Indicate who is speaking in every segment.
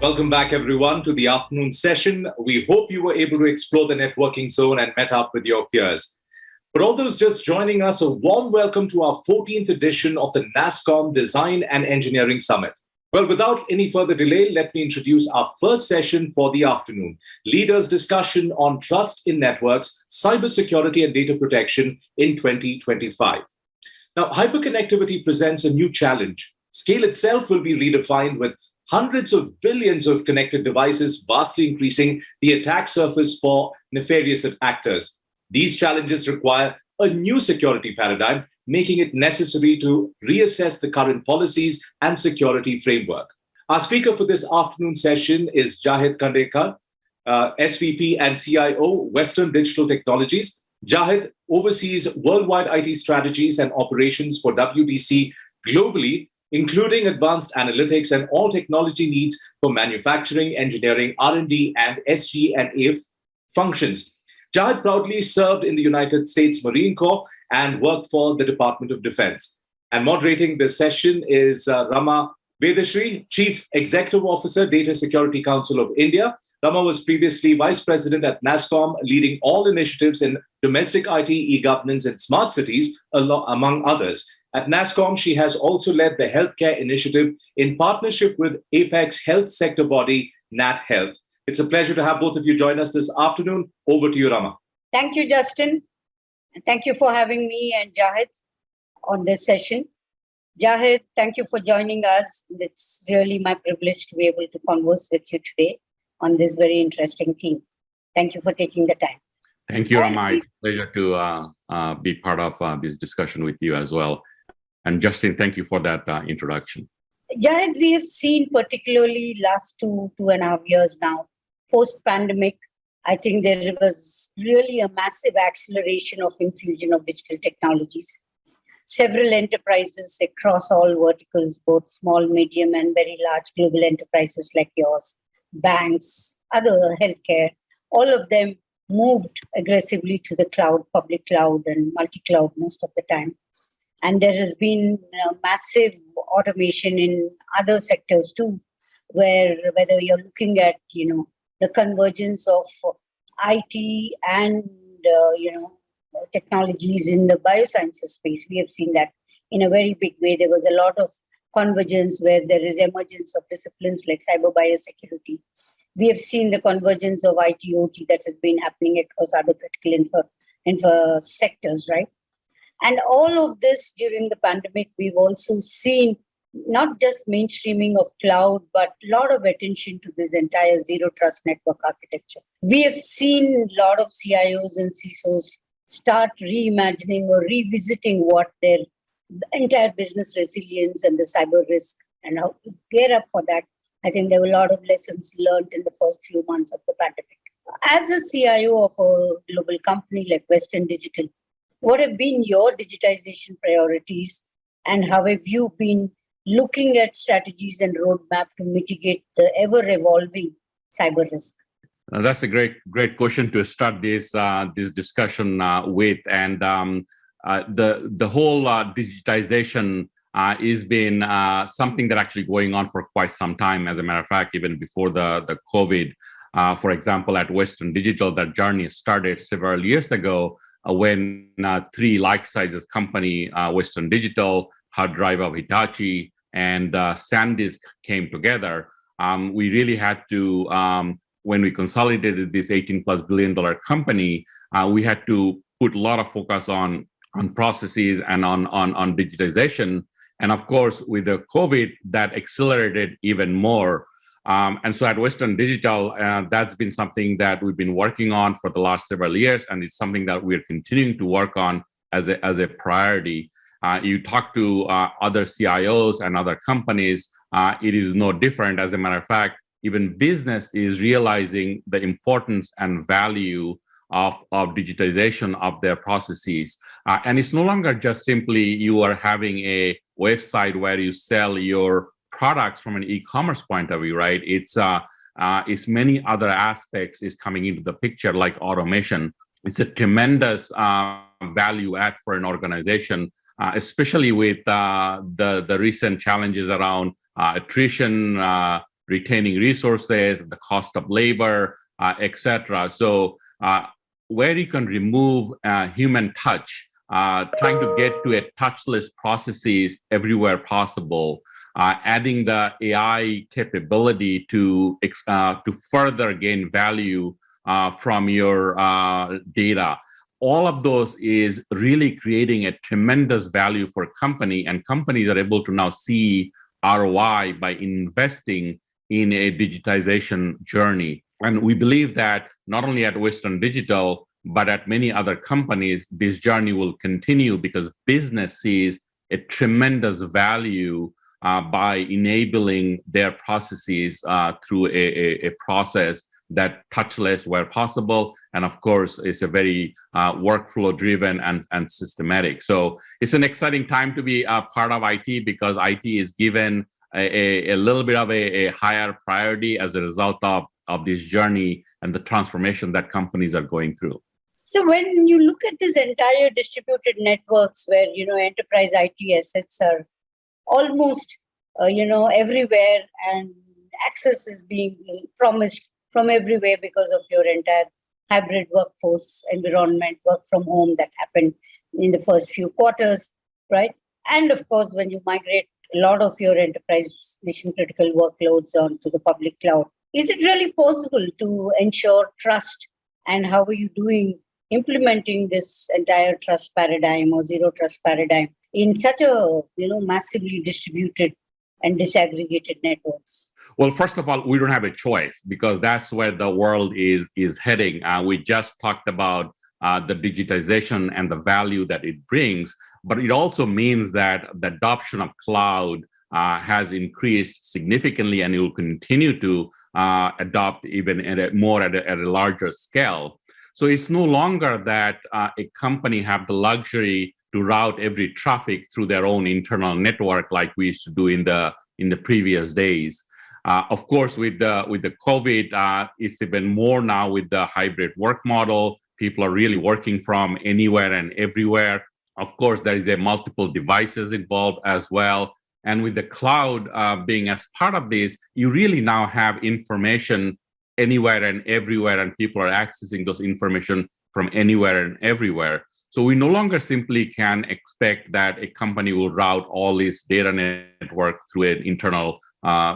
Speaker 1: Welcome back, everyone, to the afternoon session. We hope you were able to explore the networking zone and met up with your peers. For all those just joining us, a warm welcome to our 14th edition of the Nasscom Design and Engineering Summit. Well, without any further delay, let me introduce our first session for the afternoon, Leaders' Discussion on Trust in Networks, Cybersecurity and Data Protection in 2025. Now, hyperconnectivity presents a new challenge. Scale itself will be redefined with hundreds of billions of connected devices, vastly increasing the attack surface for nefarious actors. These challenges require a new security paradigm, making it necessary to reassess the current policies and security framework. Our speaker for this afternoon session is Jahidul Khandaker, SVP and CIO, Western Digital Technologies. Jahid oversees worldwide IT strategies and operations for WDC globally, including advanced analytics and all technology needs for manufacturing, engineering, R&D, and SG&A functions. Jahid proudly served in the United States Marine Corps and worked for the Department of Defense. And moderating this session is Rama Vedashree, Chief Executive Officer, Data Security Council of India. Rama was previously Vice President at Nasscom, leading all initiatives in domestic IT, e-governance, and smart cities, among others. At Nasscom, she has also led the healthcare initiative in partnership with Apex health sector body, Nat Health. It's a pleasure to have both of you join us this afternoon. Over to you, Rama.
Speaker 2: Thank you, Justin. And thank you for having me and Jahid on this session. Jahid, thank you for joining us. It's really my privilege to be able to converse with you today on this very interesting theme. Thank you for taking the time.
Speaker 3: Thank you, Rama. It's a pleasure to be part of this discussion with you as well. And Justin, thank you for that introduction.
Speaker 2: Jahid, we have seen particularly last 2.5 years now, post-pandemic, I think there was really a massive acceleration of infusion of digital technologies. Several enterprises across all verticals, both small, medium, and very large global enterprises like yours, banks, other healthcare, all of them moved aggressively to the cloud, public cloud and multi-cloud most of the time. And there has been massive automation in other sectors too, where whether you're looking at, the convergence of IT and, technologies in the biosciences space. We have seen that in a very big way. There was a lot of convergence where there is emergence of disciplines like cyber biosecurity. We have seen the convergence of IT, OT that has been happening across other critical infra sectors, right? And all of this during the pandemic, we've also seen not just mainstreaming of cloud, but a lot of attention to this entire zero trust network architecture. We have seen a lot of CIOs and CISOs start reimagining or revisiting what their entire business resilience and the cyber risk and how to gear up for that. I think there were a lot of lessons learned in the first few months of the pandemic. As a CIO of a global company like Western Digital, what have been your digitization priorities and how have you been looking at strategies and roadmap to mitigate the ever-evolving cyber risk?
Speaker 3: That's a great question to start this discussion with. And the whole digitization is been something that actually going on for quite some time. As a matter of fact, even before the COVID, for example, at Western Digital, that journey started several years ago. When three like-sizes company, Western Digital, hard drive of Hitachi, and SanDisk came together, we really had to, when we consolidated this $18+ billion company, we had to put a lot of focus on processes and on digitization. And of course, with the COVID, that accelerated even more. And so at Western Digital, that's been something that we've been working on for the last several years, and it's something that we're continuing to work on as a priority. You talk to other CIOs and other companies, it is no different. As a matter of fact, even business is realizing the importance and value of digitization of their processes. And it's no longer just simply you are having a website where you sell your products from an e-commerce point of view, right? It's many other aspects is coming into the picture, like automation. It's a tremendous value add for an organization, especially with the recent challenges around attrition, retaining resources, the cost of labor, etc. So where you can remove human touch, trying to get to a touchless processes everywhere possible, adding the AI capability to further gain value from your data. All of those is really creating a tremendous value for a company, and companies are able to now see ROI by investing in a digitization journey. And we believe that not only at Western Digital, but at many other companies, this journey will continue because business sees a tremendous value by enabling their processes through a process that touchless where possible, and of course is a very workflow driven and systematic. So it's an exciting time to be a part of IT because IT is given a little bit of a higher priority as a result of this journey and the transformation that companies are going through.
Speaker 2: So when you look at this entire distributed networks where, enterprise IT assets are almost, everywhere, and access is being promised from everywhere because of your entire hybrid workforce environment, work from home that happened in the first few quarters, right? And of course, when you migrate a lot of your enterprise mission critical workloads onto the public cloud, is it really possible to ensure trust? And how are you doing implementing this entire trust paradigm or zero trust paradigm in such a massively distributed and disaggregated networks?
Speaker 3: Well, first of all, we don't have a choice because that's where the world is heading. We just talked about the digitization and the value that it brings, but it also means that the adoption of cloud has increased significantly, and it will continue to adopt even at a larger scale. So it's no longer that a company have the luxury to route every traffic through their own internal network like we used to do in the previous days. Of course, with the COVID, it's even more now with the hybrid work model. People are really working from anywhere and everywhere. Of course, there is a multiple devices involved as well. And with the cloud being as part of this, you really now have information anywhere and everywhere, and people are accessing those information from anywhere and everywhere. So we no longer simply can expect that a company will route all this data network through an internal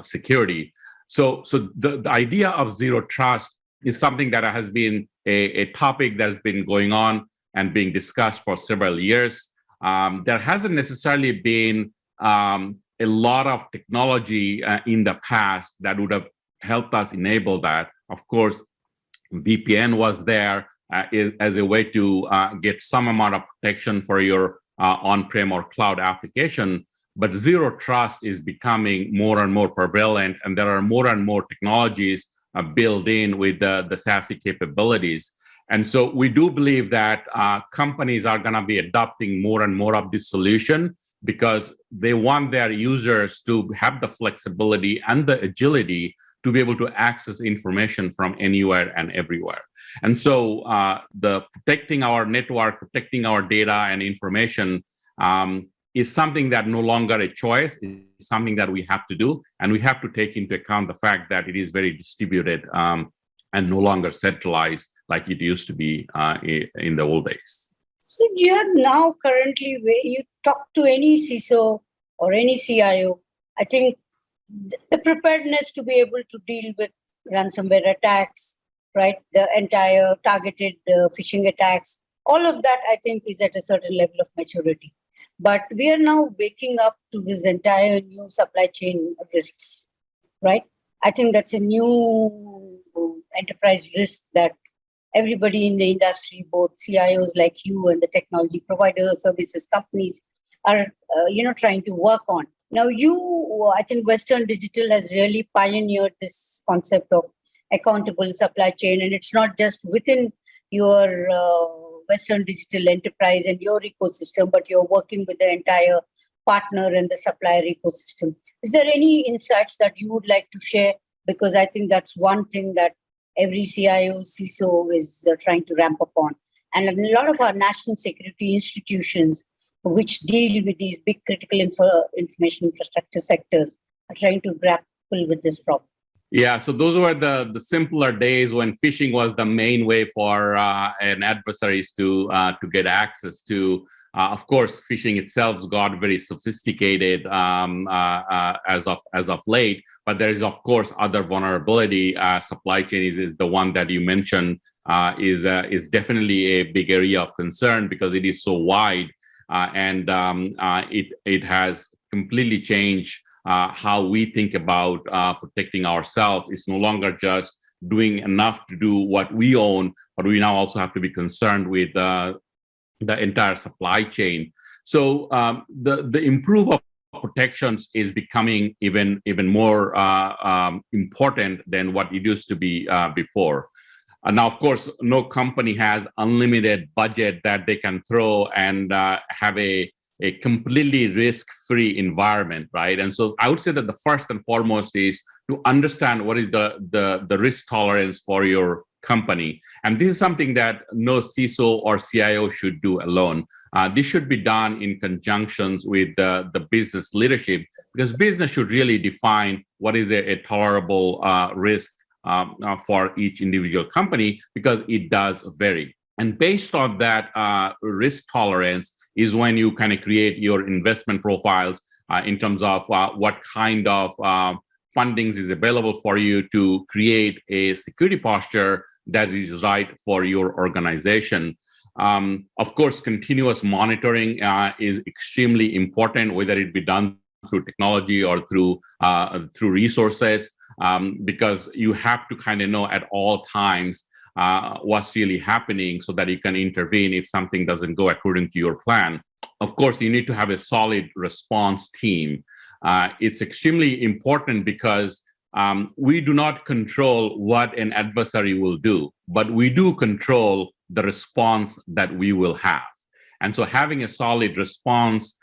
Speaker 3: security. So the idea of zero trust is something that has been a topic that has been going on and being discussed for several years. There hasn't necessarily been a lot of technology in the past that would have helped us enable that. Of course, VPN was there as a way to get some amount of protection for your on-prem or cloud application. But zero trust is becoming more and more prevalent, and there are more and more technologies built in with the SASE capabilities. And so we do believe that companies are going to be adopting more and more of this solution because they want their users to have the flexibility and the agility to be able to access information from anywhere and everywhere. And so the protecting our network, protecting our data and information is something that no longer a choice, it's something that we have to do. And we have to take into account the fact that it is very distributed and no longer centralized like it used to be in the old days.
Speaker 2: So you have now currently, where you talk to any CISO or any CIO, I think the preparedness to be able to deal with ransomware attacks, right? The entire targeted phishing attacks, all of that, I think, is at a certain level of maturity. But we are now waking up to this entire new supply chain risks, right? I think that's a new enterprise risk that everybody in the industry, both CIOs like you and the technology providers, services companies are, trying to work on. Now, I think Western Digital has really pioneered this concept of accountable supply chain, and it's not just within your Western Digital enterprise and your ecosystem, but you're working with the entire partner and the supplier ecosystem. Is there any insights that you would like to share? Because I think that's one thing that every CIO, CISO is trying to ramp up on. And a lot of our national security institutions, which deal with these big critical information infrastructure sectors, are trying to grapple with this problem.
Speaker 3: Yeah, so those were the simpler days when phishing was the main way for an adversaries to get access to. Of course, phishing itself got very sophisticated as of late, but there is of course other vulnerability. Supply chain is the one that you mentioned is definitely a big area of concern because it is so wide and it has completely changed how we think about protecting ourselves. It's no longer just doing enough to do what we own, but we now also have to be concerned with the entire supply chain. So the improve of protections is becoming even more important than what it used to be before. Now, of course, no company has unlimited budget that they can throw and have a completely risk-free environment, right? And so I would say that the first and foremost is to understand what is the risk tolerance for your company. And this is something that no CISO or CIO should do alone. This should be done in conjunctions with the business leadership, because business should really define what is a tolerable risk for each individual company, because it does vary. And based on that risk tolerance is when you kind of create your investment profiles in terms of what kind of fundings is available for you to create a security posture that is right for your organization. Of course, continuous monitoring is extremely important, whether it be done through technology or through resources, because you have to kind of know at all times what's really happening so that you can intervene if something doesn't go according to your plan. Of course, you need to have a solid response team. It's extremely important because we do not control what an adversary will do, but we do control the response that we will have. And so having a solid response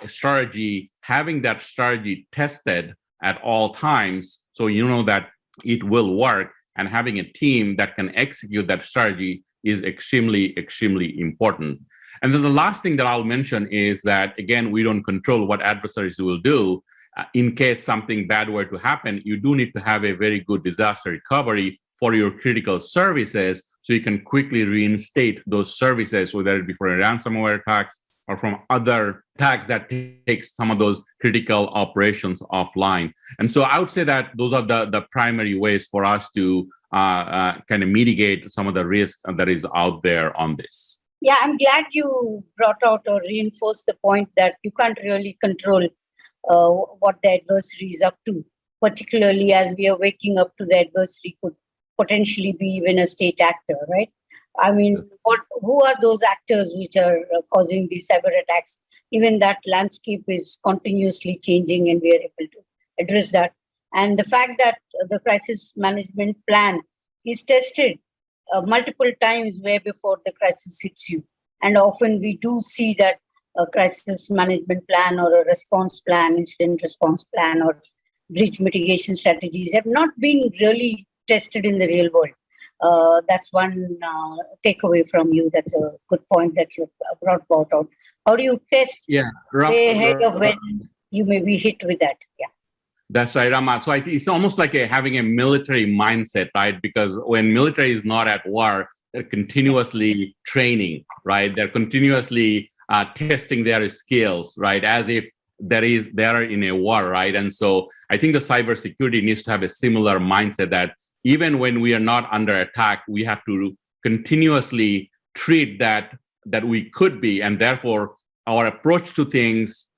Speaker 3: strategy, having that strategy tested at all times so you know that it will work, and having a team that can execute that strategy is extremely, extremely important. And then the last thing that I'll mention is that, again, we don't control what adversaries will do. In case something bad were to happen, you do need to have a very good disaster recovery for your critical services so you can quickly reinstate those services, whether it be for a ransomware attacks or from other attacks that takes some of those critical operations offline. And so I would say that those are the primary ways for us to kind of mitigate some of the risk that is out there on this.
Speaker 2: Yeah, I'm glad you brought out or reinforced the point that you can't really control what the adversary is up to, particularly as we are waking up to the adversary could potentially be even a state actor, right? I mean, who are those actors which are causing these cyber attacks? Even that landscape is continuously changing, and we are able to address that. And the fact that the crisis management plan is tested multiple times way before the crisis hits you. And often we do see that a crisis management plan or a response plan, incident response plan, or breach mitigation strategies have not been really tested in the real world. That's one takeaway from you. That's a good point that you brought out. How do you test way ahead of when you may be hit with that? Yeah.
Speaker 3: That's right, Rama. So I think it's almost like having a military mindset, right? Because when military is not at war, they're continuously training, right? They're continuously testing their skills, right? As if they are in a war, right? And so I think the cybersecurity needs to have a similar mindset that even when we are not under attack, we have to continuously treat that we could be, and therefore our approach to things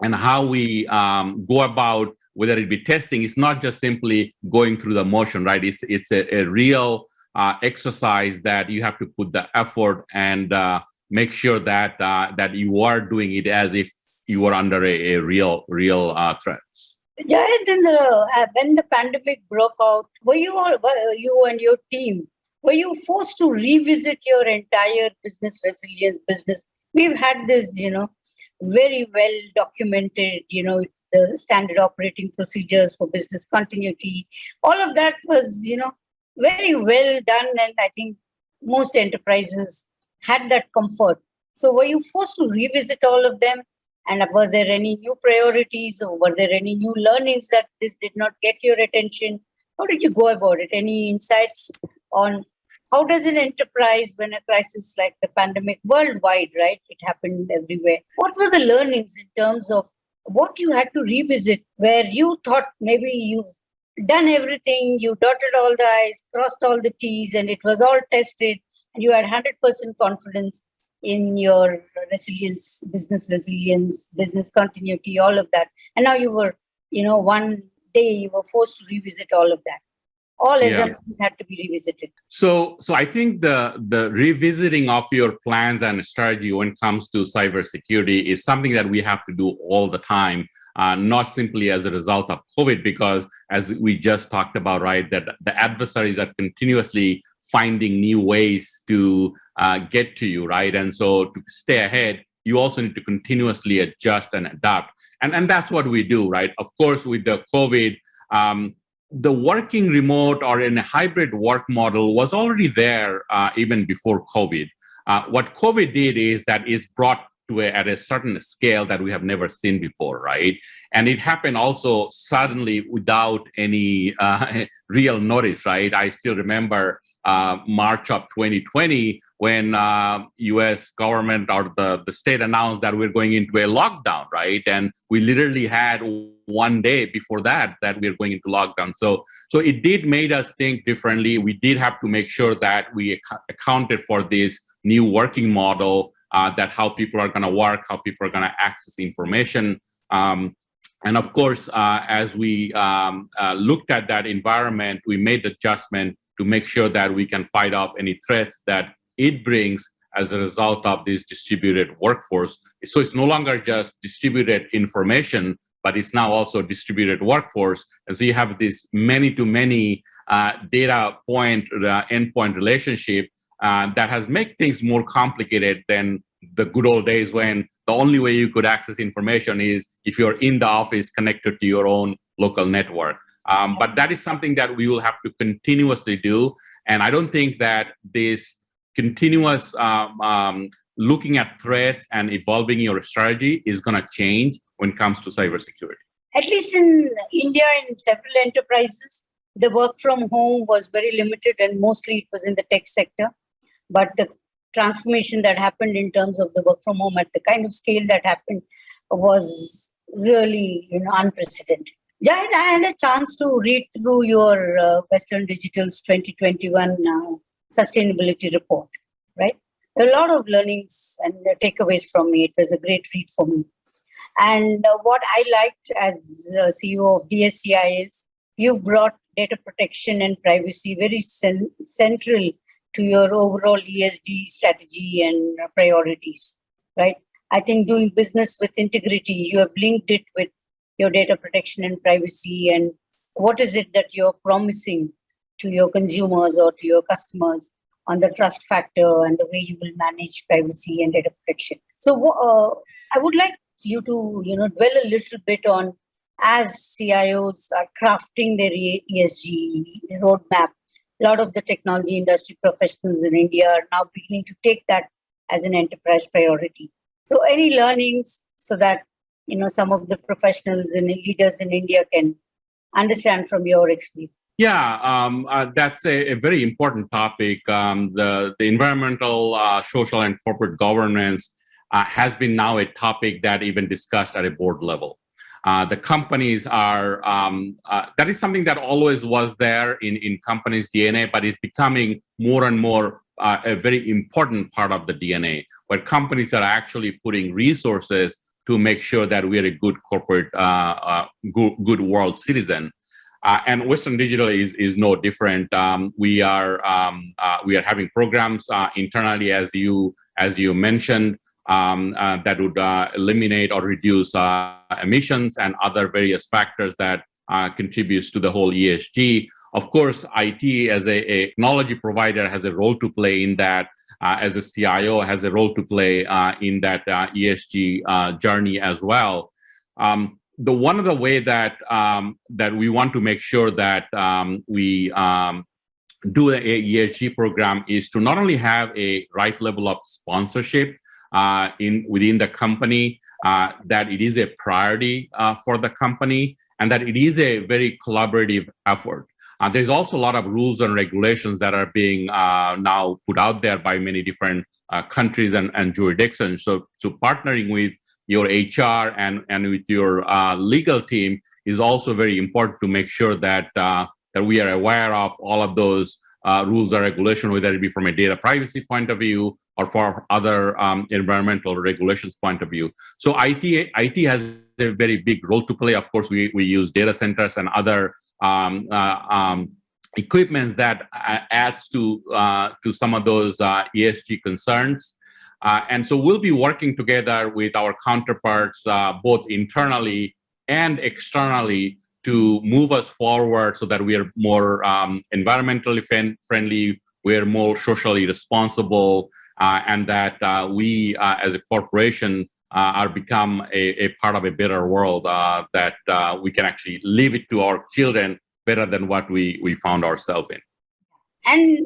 Speaker 3: and how we go about, whether it be testing, it's not just simply going through the motion, right? It's a real exercise that you have to put the effort and make sure that you are doing it as if you were under a real threats.
Speaker 2: Jahid, when the pandemic broke out, you and your team, were you forced to revisit your entire business resilience business? We've had this, very well documented, the standard operating procedures for business continuity. All of that was, very well done. And I think most enterprises had that comfort. So were you forced to revisit all of them? And were there any new priorities, or were there any new learnings that this did not get your attention? How did you go about it? Any insights on how does an enterprise, when a crisis like the pandemic worldwide, right? It happened everywhere. What were the learnings in terms of what you had to revisit, where you thought maybe you've done everything, you dotted all the I's, crossed all the T's, and it was all tested, and you had 100% confidence in your resilience, business continuity, all of that. And now you were, one day you were forced to revisit all of that. All assumptions had to be revisited.
Speaker 3: So I think the revisiting of your plans and strategy when it comes to cybersecurity is something that we have to do all the time, not simply as a result of COVID, because as we just talked about, right, that the adversaries are continuously finding new ways to get to you, right? And so to stay ahead, you also need to continuously adjust and adapt. And that's what we do, right? Of course, with the COVID, the working remote or in a hybrid work model was already there even before COVID. What COVID did is that it's brought to at a certain scale that we have never seen before, right? And it happened also suddenly without any real notice, right? I still remember March of 2020 when U.S. government or the state announced that we're going into a lockdown, right? And we literally had one day before that we're going into lockdown. So it did made us think differently. We did have to make sure that we accounted for this new working model, that how people are going to work, how people are going to access information. And of course, as we looked at that environment, we made the adjustment to make sure that we can fight off any threats that it brings as a result of this distributed workforce. So it's no longer just distributed information, but it's now also distributed workforce. And so you have this many-to-many data point, endpoint relationship that has made things more complicated than the good old days when the only way you could access information is if you're in the office connected to your own local network. But that is something that we will have to continuously do. And I don't think that this continuous looking at threats and evolving your strategy is going to change when it comes to cybersecurity.
Speaker 2: At least in India, in several enterprises, the work from home was very limited and mostly it was in the tech sector. But the transformation that happened in terms of the work from home at the kind of scale that happened was really unprecedented. Jahid, I had a chance to read through your Western Digital's 2021 sustainability report, right? There are a lot of learnings and takeaways from me. It was a great read for me. And what I liked as CEO of DSCI is you've brought data protection and privacy very central to your overall ESG strategy and priorities, right? I think doing business with integrity, you have linked it with your data protection and privacy, and what is it that you're promising to your consumers or to your customers on the trust factor and the way you will manage privacy and data protection. So I would like you to dwell a little bit on, as CIOs are crafting their ESG roadmap, a lot of the technology industry professionals in India are now beginning to take that as an enterprise priority. So any learnings so that some of the professionals and leaders in India can understand from your experience?
Speaker 3: Yeah, that's a very important topic. The environmental, social, and corporate governance has been now a topic that even discussed at a board level. The companies are, that is something that always was there in companies' DNA, but it's becoming more and more a very important part of the DNA, where companies are actually putting resources to make sure that we are a good corporate, good world citizen. And Western Digital is no different. We are having programs internally, as you mentioned, that would eliminate or reduce emissions and other various factors that contributes to the whole ESG. Of course, IT as a technology provider has a role to play in that. As a CIO has a role to play in that ESG journey as well. One of the way that we want to make sure that we do an ESG program is to not only have a right level of sponsorship within the company, that it is a priority for the company, and that it is a very collaborative effort. There's also a lot of rules and regulations that are being now put out there by many different countries and jurisdictions. So partnering with your HR and with your legal team is also very important to make sure that that we are aware of all of those rules or regulations, whether it be from a data privacy point of view or for other environmental regulations point of view. So IT has a very big role to play. Of course, we use data centers and other equipment that adds to some of those ESG concerns. And so we'll be working together with our counterparts, both internally and externally, to move us forward so that we are more environmentally friendly, we are more socially responsible, and that we as a corporation are become a part of a better world, that we can actually leave it to our children better than what we found ourselves in.
Speaker 2: And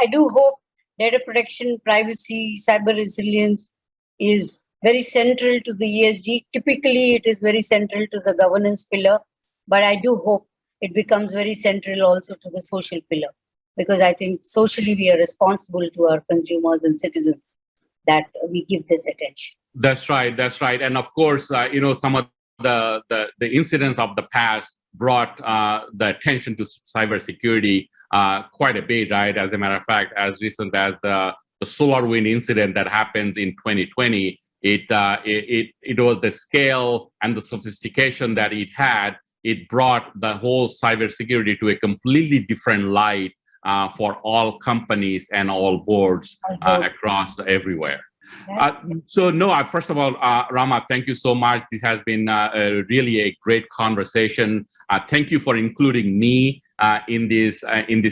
Speaker 2: I do hope data protection, privacy, cyber resilience is very central to the ESG. Typically, it is very central to the governance pillar, but I do hope it becomes very central also to the social pillar, because I think socially we are responsible to our consumers and citizens that we give this attention.
Speaker 3: That's right. That's right. And of course, some of the incidents of the past brought the attention to cybersecurity quite a bit, right? As a matter of fact, as recent as the SolarWinds incident that happened in 2020, it was the scale and the sophistication that it had. It brought the whole cybersecurity to a completely different light for all companies and all boards across everywhere. First of all, Rama, thank you so much. This has been really a great conversation. Thank you for including me in this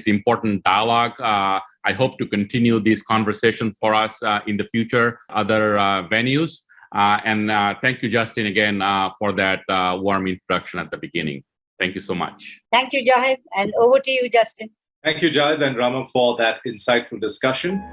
Speaker 3: important dialogue. I hope to continue this conversation for us in the future, other venues. And thank you, Justin, again, for that warm introduction at the beginning. Thank you so much.
Speaker 2: Thank you, Jahid. And over to you, Justin.
Speaker 1: Thank you, Jahid and Rama, for that insightful discussion.